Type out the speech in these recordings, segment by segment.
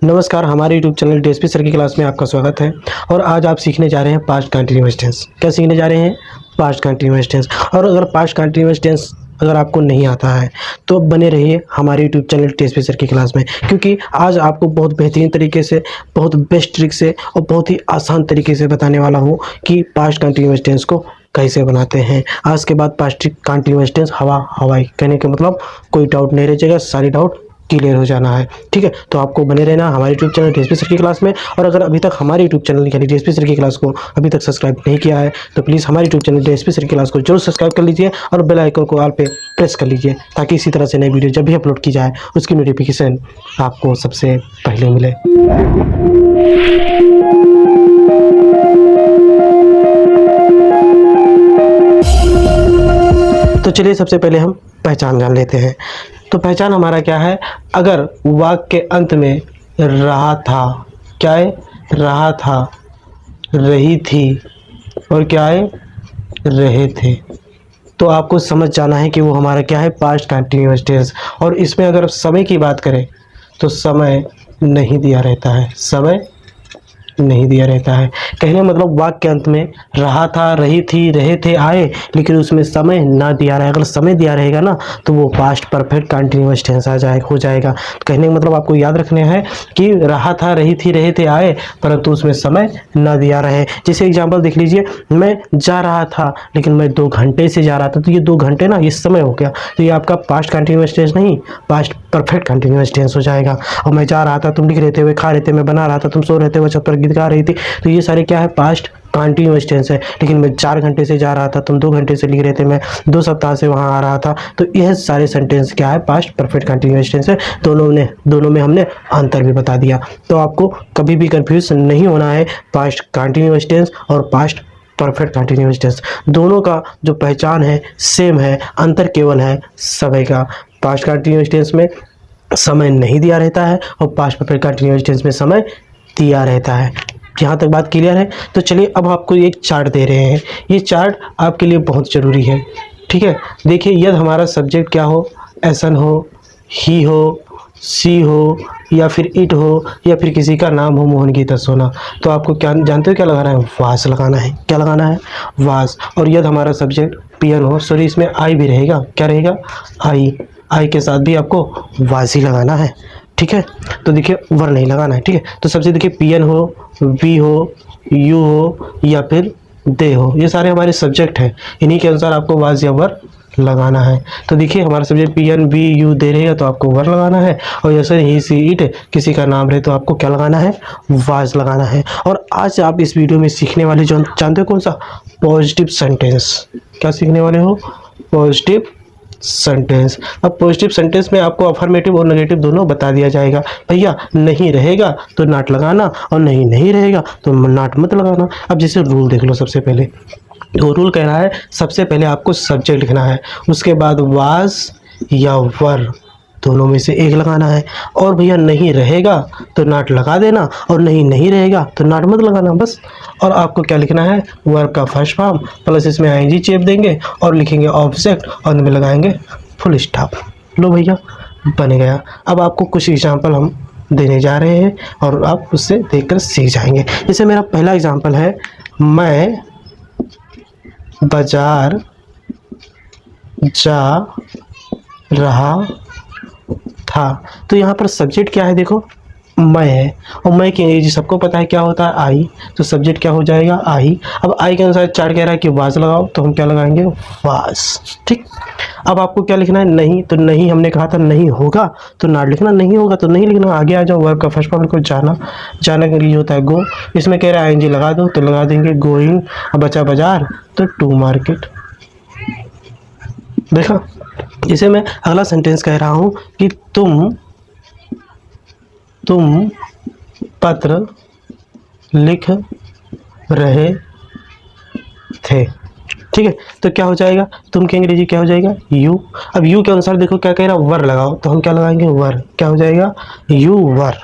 नमस्कार, हमारे YouTube channel DSP sir की क्लास में आपका स्वागत है। और आज आप सीखने जा रहे हैं पास्ट कंटिन्यूअस टेंस। क्या सीखने जा रहे हैं? Past continuous tense. और अगर पास्ट कंटिन्यूअस टेंस अगर आपको नहीं आता है तो बने रहिए हमारे यूट्यूब चैनल डीएसपी सर की क्लास में, क्योंकि आज आपको बहुत बेहतरीन तरीके से, बहुत बेस्ट ट्रिक से और बहुत ही आसान तरीके से बताने वाला हूँ कि पास्ट कंटिन्यूअस टेंस को कैसे बनाते हैं। आज के बाद पास्ट कंटिन्यूअस टेंस हवाई कहने का मतलब कोई डाउट नहीं रह जाएगा, सारी डाउट क्लियर हो जाना है। ठीक है, तो आपको बने रहना हमारे यूट्यूब चैनल डीएसपी सर की क्लास में। और अगर अभी तक हमारे यूट्यूब चैनल यानी डीएसपी सर की क्लास को अभी तक सब्सक्राइब नहीं किया है तो प्लीज़ हमारे यूट्यूब चैनल डीएसपी सर की क्लास को जरूर सब्सक्राइब कर लीजिए और बेल आइकन को ऑल पे प्रेस कर लीजिए, ताकि इसी तरह से नई वीडियो जब भी अपलोड की जाए उसकी नोटिफिकेशन आपको सबसे पहले मिले। तो चलिए सबसे पहले हम पहचान जान लेते हैं। तो पहचान हमारा क्या है? अगर वाक्य के अंत में रहा था, क्या है? रहा था, रही थी और क्या है? रहे थे, तो आपको समझ जाना है कि वो हमारा क्या है? Past continuous tense. और इसमें अगर समय की बात करें तो समय नहीं दिया रहता है, समय नहीं दिया रहता है। कहने मतलब वाक्य के अंत में रहा था, रही थी, रहे थे आए, लेकिन उसमें समय ना दिया रहे। अगर समय दिया रहेगा ना तो वो पास्ट परफेक्ट कंटिन्यूअस टेंस हो जाएगा। तो कहने का मतलब आपको याद रखना है कि रहा था, रही थी, रहे थे आए, परंतु उसमें समय ना दिया रहे। जैसे एग्जाम्पल देख लीजिए, मैं जा रहा था लेकिन मैं 2 घंटे से जा रहा था, तो ये 2 घंटे ना ये समय हो गया, तो ये आपका पास्ट कंटिन्यूअस टेंस नहीं, पास्ट परफेक्ट कंटिन्यूअस टेंस हो जाएगा। और मैं जा रहा था, तुम लिख रहे थे, वे खा रहे थे, मैं बना रहा था, तुम सो रहे थे, वो छत पर गीत गा रही थी, तो ये सारे क्या है? पास्ट कंटिन्यूअस टेंस है। लेकिन मैं 4 घंटे से जा रहा था, तुम 2 घंटे से लिख रहे थे, मैं 2 सप्ताह से वहां आ रहा था, तो यह सारे सेंटेंस क्या है? पास्ट परफेक्ट कंटिन्यूअस टेंस है। दोनों में हमने अंतर भी बता दिया, तो आपको कभी भी कंफ्यूज नहीं होना है। पास्ट कंटिन्यूअस टेंस और पास्ट परफेक्ट कंटिन्यूअस टेंस दोनों का जो पहचान है सेम है, अंतर केवल है समय का। पास्ट कंटिन्यूअस टेंस में समय नहीं दिया रहता है और पास्ट परफेक्ट कंटिन्यूअस टेंस में समय दिया रहता है। यहाँ तक बात क्लियर है? तो चलिए अब आपको एक चार्ट दे रहे हैं, ये चार्ट आपके लिए बहुत ज़रूरी है। ठीक है, देखिए यदि हमारा सब्जेक्ट क्या हो, एसन हो, ही हो, सी हो, या फिर इट हो, या फिर किसी का नाम हो मोहन गीता सोना, तो आपको क्या जानते हो क्या लगाना है? वास लगाना है। क्या लगाना है? वास। और यदि हमारा सब्जेक्ट पियन हो, सॉरी इसमें आई भी रहेगा, क्या रहेगा? आई के साथ भी आपको वास ही लगाना है। ठीक है, तो देखिए वर नहीं लगाना है। ठीक है, तो सबसे देखिए पियन हो, वी हो, यू हो, या फिर दे हो, ये सारे हमारे सब्जेक्ट हैं, इन्हीं के अनुसार आपको वाज या वर लगाना है। तो देखिए हमारा सब्जेक्ट पियन, वी, यू, दे रहेगा तो आपको वर लगाना है, और जैसे ही, सी, इट किसी का नाम रहे तो आपको क्या लगाना है? वाज लगाना है। और आज आप इस वीडियो में सीखने वाले जो जानते हो कौन सा? Positive sentence. क्या सीखने वाले हो? Positive sentence. अब पॉजिटिव सेंटेंस में आपको अफर्मेटिव और नेगेटिव दोनों बता दिया जाएगा। भैया नहीं रहेगा तो नॉट लगाना, और नहीं रहेगा तो नॉट मत लगाना। अब जैसे रूल देख लो, सबसे पहले तो रूल कह रहा है सबसे पहले आपको सब्जेक्ट लिखना है, उसके बाद वाज या वर दोनों में से एक लगाना है। और भैया नहीं रहेगा तो नॉट लगा देना, और नहीं रहेगा तो नॉट मत लगाना, बस। और आपको क्या लिखना है? वर्ब का फर्स्ट फॉर्म प्लस इसमें आईएनजी चेप देंगे और लिखेंगे ऑब्जेक्ट और उनमें लगाएंगे फुल स्टॉप। लो भैया बन गया। अब आपको कुछ एग्जाम्पल हम देने जा रहे हैं और आप उससे देखकर सीख जाएंगे। जैसे मेरा पहला एग्जाम्पल है, मैं बाजार जा रहा था। तो यहाँ पर सब्जेक्ट क्या है? देखो मैं है, और मैं की अंग्रेजी सबको पता है क्या होता है? आई। तो सब्जेक्ट क्या हो जाएगा? आई। अब आई के अनुसार चार्ट कह रहा है कि वाज लगाओ, तो हम क्या लगाएंगे? वाज। ठीक। अब आपको क्या लिखना है? नहीं। तो नहीं हमने कहा था नहीं होगा तो नॉट लिखना, नहीं होगा तो नहीं लिखना। आगे आ जाओ, वर्ब का फर्स्ट फॉर्म लिखो जाना। जाना के लिए होता है गो, इसमें कह रहा है आईएनजी लगा दो तो लगा देंगे गोइंग। अब बचा बाजार तो टू मार्केट। देखा? जैसे मैं अगला सेंटेंस कह रहा हूँ कि तुम पत्र लिख रहे थे। ठीक है, तो क्या हो जाएगा? तुम की अंग्रेजी क्या हो जाएगा? यू। अब यू के अनुसार देखो क्या कह रहा है? वर लगाओ, तो हम क्या लगाएंगे? वर। क्या हो जाएगा? You were.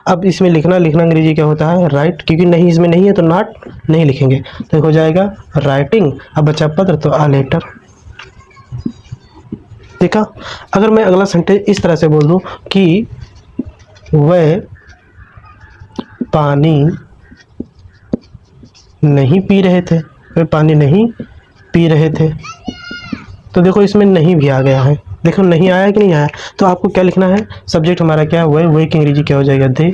अब इसमें लिखना अंग्रेजी क्या होता है? राइट, क्योंकि नहीं इसमें नहीं है तो नॉट नहीं लिखेंगे, तो हो जाएगा राइटिंग। अब बचा पत्र तो आ लेटर। देखा? अगर मैं अगला सेंटेंस इस तरह से बोल दूं कि वह पानी नहीं पी रहे थे, वे पानी नहीं पी रहे थे। तो देखो इसमें नहीं भी आ गया है, देखो नहीं आया कि नहीं आया। तो आपको क्या लिखना है, सब्जेक्ट हमारा क्या है, वह की अंग्रेजी क्या हो जाएगा, दे।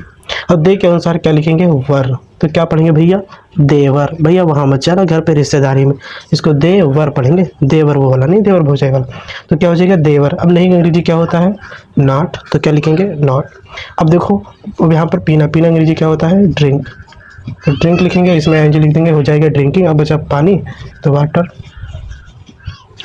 अब दे के अनुसार क्या लिखेंगे, वर। तो क्या पढ़ेंगे भैया, देवर। भैया वहाँ मत जाना, घर पे रिश्तेदारी में, इसको देवर पढ़ेंगे, देवर वो वाला नहीं, देवर भोजाई वाला। तो क्या हो जाएगा, देवर। अब नहीं अंग्रेजी क्या होता है, नॉट। तो क्या लिखेंगे, नॉट। अब देखो अब यहाँ पर पीना, पीना अंग्रेजी क्या होता है, ड्रिंक। तो ड्रिंक लिखेंगे, इसमें एनजी लिख देंगे, हो जाएगा ड्रिंकिंग। अब बचा पानी, तो वाटर।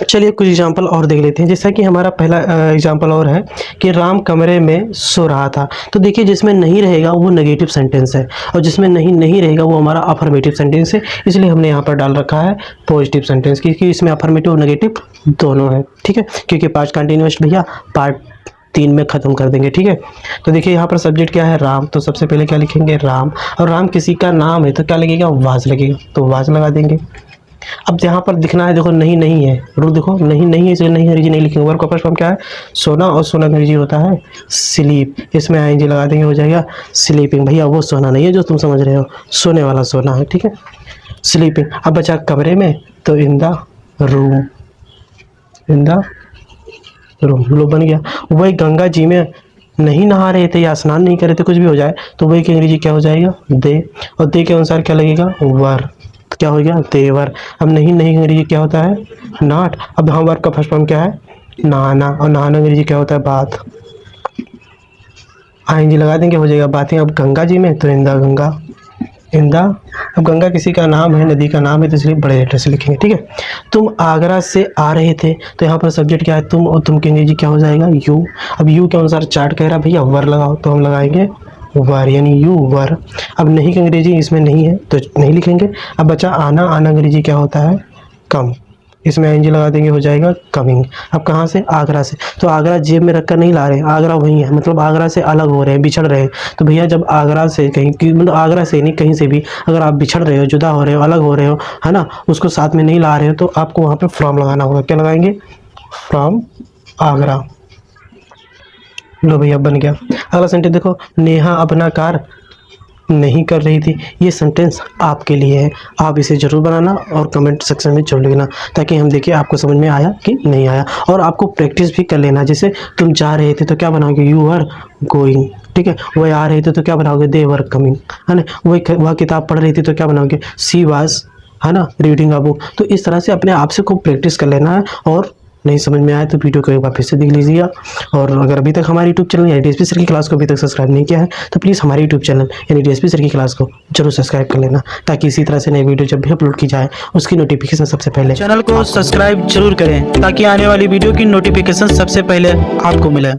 चलिए कुछ एग्जाम्पल और देख लेते हैं। जैसा कि हमारा पहला एग्जाम्पल और है कि राम कमरे में सो रहा था। तो देखिए जिसमें नहीं रहेगा वो नेगेटिव सेंटेंस है, और जिसमें नहीं रहेगा वो हमारा अफर्मेटिव सेंटेंस है। इसलिए हमने यहाँ पर डाल रखा है पॉजिटिव सेंटेंस, क्योंकि इसमें अफर्मेटिव और नेगेटिव दोनों है, ठीक है। क्योंकि पास्ट कंटिन्यूअस भैया पार्ट 3 में ख़त्म कर देंगे, ठीक है। तो देखिए यहाँ पर सब्जेक्ट क्या है, राम। तो सबसे पहले क्या लिखेंगे, राम। और राम किसी का नाम है तो क्या लगेगा, वाज लगेगा, तो वाज लगा देंगे। अब यहाँ पर दिखना है, देखो नहीं नहीं है, रूल देखो नहीं नहीं है, इसलिए नहीं अंग्रेजी नहीं लिखेंगे। वर्ब का फर्स्ट फॉर्म क्या है, सोना, और सोना अंग्रेजी होता है स्लीप। इसमें आईएनजी लगा देंगे, हो जाएगा स्लीपिंग। भैया वो सोना नहीं है जो तुम समझ रहे हो, सोने वाला सोना है, ठीक है, स्लीपिंग। अब बचा कमरे में, तो in the room, in the room लो बन गया। वही गंगा जी में नहीं नहा रहे थे या स्नान नहीं कर रहे थे, कुछ भी हो जाए, तो वही की अंग्रेजी क्या हो जाएगा, दे। और दे के अनुसार क्या लगेगा, वर। तो क्या हो गया, देवर। अब नहीं नहीं अंग्रेजी क्या होता है, नॉट। अब यहाँ वर्ब का फर्स्ट फॉर्म क्या है, नहाना, और नहाना अंग्रेजी क्या होता है, बात। आईएनजी लगा देंगे, हो जाएगा बातें। अब गंगा जी में, तो in the Ganga, in the. अब गंगा किसी का नाम है, नदी का नाम है, तो इसलिए बड़े लेटर से लिखेंगे, ठीक है। तुम आगरा से आ रहे थे, तो यहाँ पर सब्जेक्ट क्या है, तुम, और तुम की अंग्रेजी क्या हो जाएगा, यू। अब यू के अनुसार चार्ट कह रहा है भैया वर लगाओ, तो हम लगाएंगे वर, यानी यू वर। अब नहीं की अंग्रेजी इसमें नहीं है तो नहीं लिखेंगे। अब बचा आना, आना अंग्रेजी क्या होता है, कम। इसमें एनजी लगा देंगे, हो जाएगा कमिंग। अब कहाँ से, आगरा से। तो आगरा जेब में रखकर नहीं ला रहे, आगरा वही है, मतलब आगरा से अलग हो रहे हैं, बिछड़ रहे हैं। तो भैया जब आगरा से कहीं, मतलब आगरा से नहीं कहीं से भी अगर आप बिछड़ रहे हो, जुदा हो रहे हो, अलग हो रहे हो, है ना, उसको साथ में नहीं ला रहे हो, तो आपको वहाँ पे फ्रॉम लगाना होगा। क्या लगाएंगे, फ्रॉम आगरा। लो भैया बन गया। अगला सेंटेंस देखो, नेहा अपना कार्य नहीं कर रही थी। ये सेंटेंस आपके लिए है, आप इसे जरूर बनाना और कमेंट सेक्शन में जरूर लिखना, ताकि हम देखिए आपको समझ में आया कि नहीं आया। और आपको प्रैक्टिस भी कर लेना। जैसे तुम जा रहे थे तो क्या बनाओगे, यू आर गोइंग, ठीक है। वह आ रहे थे तो क्या बनाओगे, दे वर कमिंग, है ना। वह किताब पढ़ रही थी तो क्या बनाओगे, सी वाज, है ना, रीडिंग अ बुक। तो इस तरह से अपने आप से खूब प्रैक्टिस कर लेना है। और नहीं समझ में आया तो वीडियो को एक बार फिर से देख लीजिएगा। और अगर अभी तक हमारे यूट्यूब चैनल यानी डीएसपी सर की क्लास को अभी तक सब्सक्राइब नहीं किया है, तो प्लीज़ हमारे यूट्यूब चैनल यानी डीएसपी सर की क्लास को जरूर सब्सक्राइब कर लेना, ताकि इसी तरह से नई वीडियो जब भी अपलोड की जाए उसकी नोटिफिकेशन सबसे पहले। चैनल को सब्सक्राइब जरूर करें ताकि आने वाली वीडियो की नोटिफिकेशन सबसे पहले आपको मिले।